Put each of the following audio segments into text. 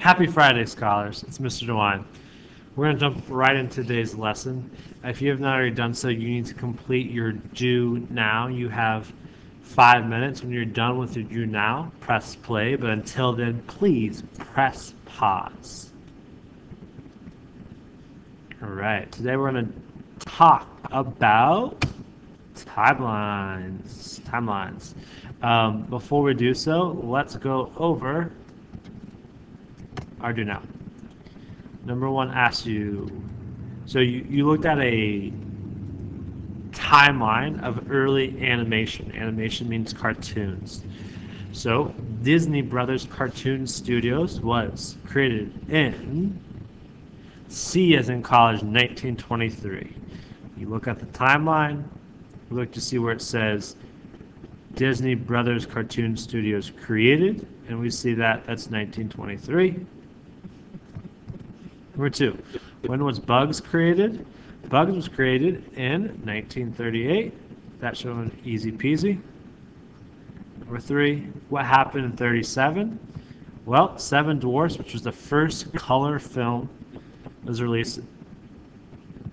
Happy Friday, scholars. It's Mr. DeWine. We're going to jump right into today's lesson. If you have not already done so, you need to complete your do now. You have 5 minutes. When you're done with your do now, press play. But until then, please press pause. All right. Today we're going to talk about timelines. Before we do so, let's go over our do now. Number one asks you, so you looked at a timeline of early animation. Animation means cartoons. So Disney Brothers Cartoon Studios was created in C as in college, 1923. You look at the timeline, you look to see where it says Disney Brothers Cartoon Studios created, and we see that that's 1923. Number two, when was Bugs created? Bugs was created in 1938. That's shown easy peasy. Number three, what happened in 37? Well, Seven Dwarfs, which was the first color film, was released.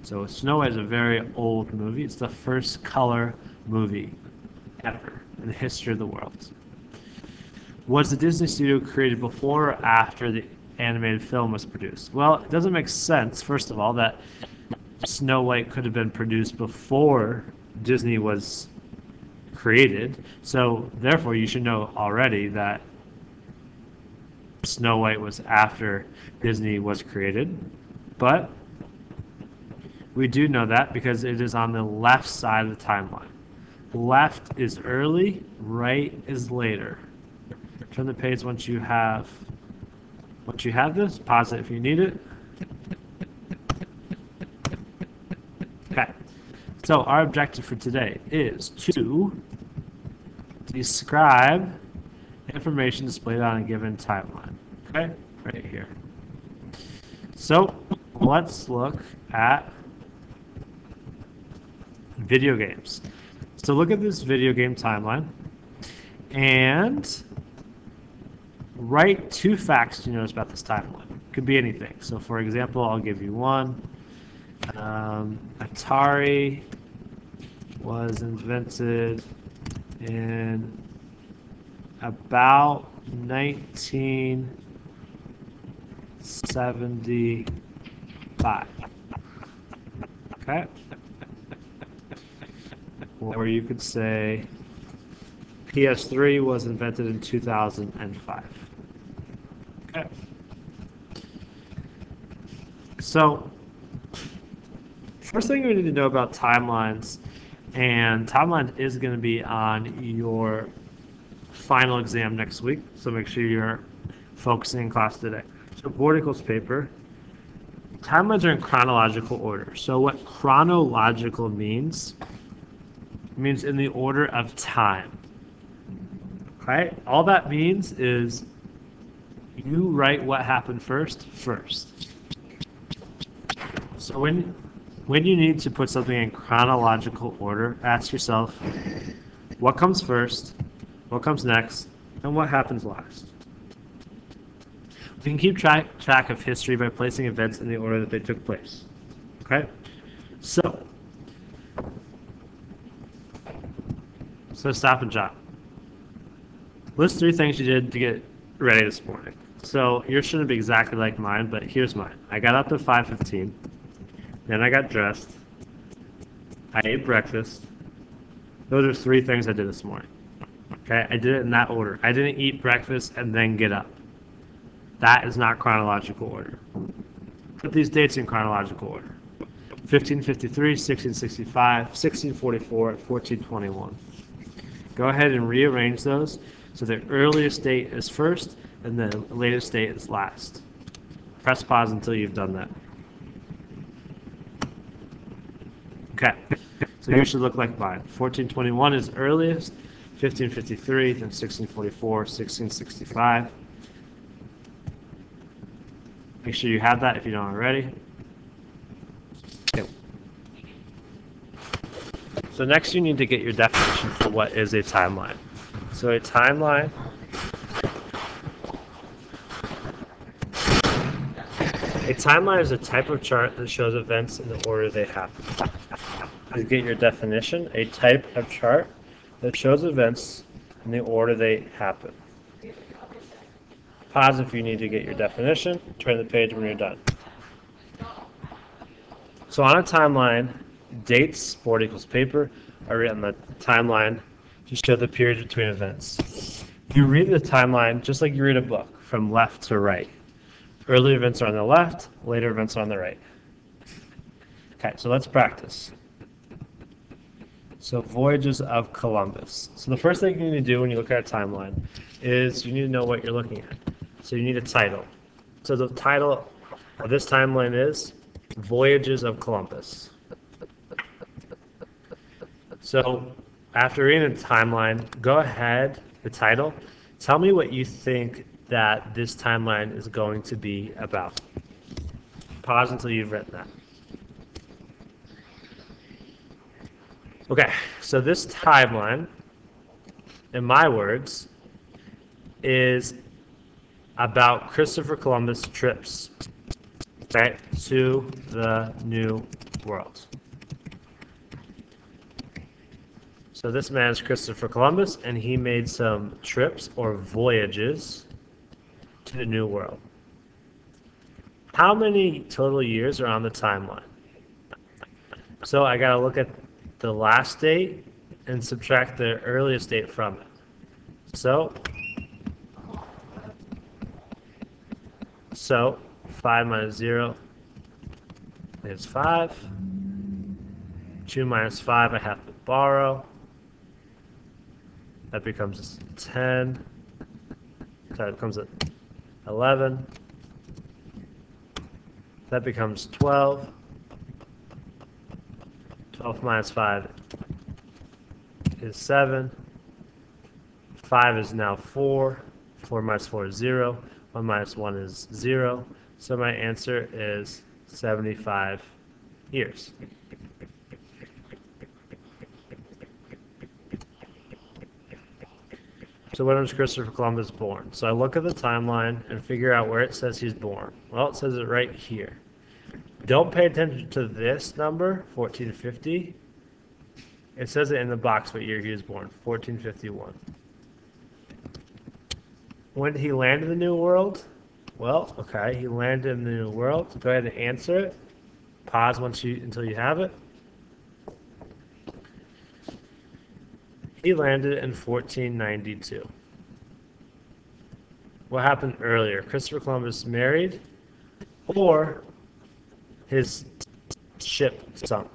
So Snow White is a very old movie. It's the first color movie ever in the history of the world. Was the Disney studio created before or after the animated film was produced? Well, it doesn't make sense, first of all, that Snow White could have been produced before Disney was created. So therefore, you should know already that Snow White was after Disney was created. But we do know that because it is on the left side of the timeline. Left is early, right is later. Turn the page once you have this. Pause it if you need it. Okay. So our objective for today is to describe information displayed on a given timeline. Okay? Right here. So let's look at video games. So look at this video game timeline and write 2 facts you notice about this timeline. Could be anything. So for example, I'll give you one. Atari was invented in about 1975. Okay? Or you could say PS3 was invented in 2005. Okay. So, first thing we need to know about timelines, and timeline is going to be on your final exam next week, so make sure you're focusing in class today. So, board equals paper. Timelines are in chronological order. So, what chronological means in the order of time. Okay? All that means is you write what happened first. So when you need to put something in chronological order, ask yourself, what comes first, what comes next, and what happens last? We can keep track of history by placing events in the order that they took place. Okay? So stop and jot. List 3 things you did to get ready this morning. So yours shouldn't be exactly like mine, but here's mine. I got up at 5:15. Then I got dressed. I ate breakfast. Those are 3 things I did this morning. Okay, I did it in that order. I didn't eat breakfast and then get up. That is not chronological order. Put these dates in chronological order. 1553, 1665, 1644, 1421. Go ahead and rearrange those so the earliest date is first and the latest date is last. Press pause until you've done that. Okay, so yours should look like mine. 1421 is earliest, 1553, then 1644, 1665. Make sure you have that if you don't already. Okay. So next you need to get your definition for what is a timeline. So a timeline A timeline is a type of chart that shows events in the order they happen. To get your definition, a type of chart that shows events in the order they happen. Pause if you need to get your definition. Turn the page when you're done. So on a timeline, dates, board equals paper, are written on the timeline to show the periods between events. You read the timeline just like you read a book, from left to right. Early events are on the left, later events are on the right. Okay, so let's practice. So voyages of Columbus. So the first thing you need to do when you look at a timeline is you need to know what you're looking at. So you need a title. So the title of this timeline is Voyages of Columbus. So after reading the timeline, go ahead, the title, tell me what you think that this timeline is going to be about. Pause until you've written that. Okay, so this timeline, in my words, is about Christopher Columbus' trips, okay, to the New World. So this man is Christopher Columbus, and he made some trips or voyages to the New World. How many total years are on the timeline? So I gotta look at the last date and subtract the earliest date from it. So 5 minus 0 is 5. 2 minus 5 I have to borrow. That becomes 10. So it becomes 11. That becomes 12. 12 minus 5 is 7. 5 is now 4. 4 minus 4 is 0. 1 minus 1 is 0. So my answer is 75 years. So when was Christopher Columbus born? So I look at the timeline and figure out where it says he's born. Well, it says it right here. Don't pay attention to this number, 1450. It says it in the box what year he was born, 1451. When did he land in the New World? Well, okay, he landed in the New World. Go ahead and answer it. Pause until you have it. He landed in 1492. What happened earlier? Christopher Columbus married, or his ship sunk?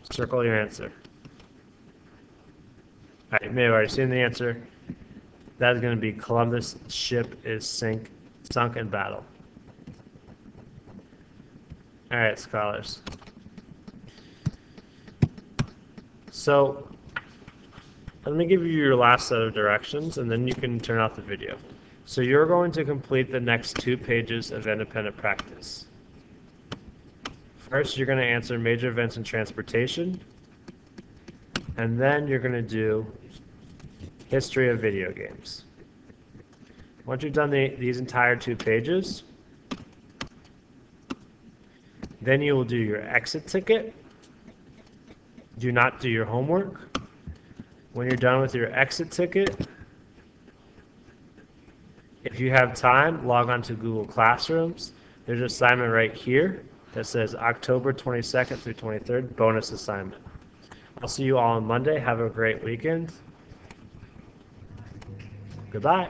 Circle your answer. All right, you may have already seen the answer. That's going to be Columbus' ship is sunk in battle. All right, scholars. So let me give you your last set of directions, and then you can turn off the video. So you're going to complete the next 2 pages of independent practice. First, you're going to answer major events in transportation, and then you're going to do history of video games. Once you've done these entire 2 pages, then you will do your exit ticket. Do not do your homework. When you're done with your exit ticket, if you have time, log on to Google Classrooms. There's an assignment right here that says October 22nd through 23rd, bonus assignment. I'll see you all on Monday. Have a great weekend. Goodbye.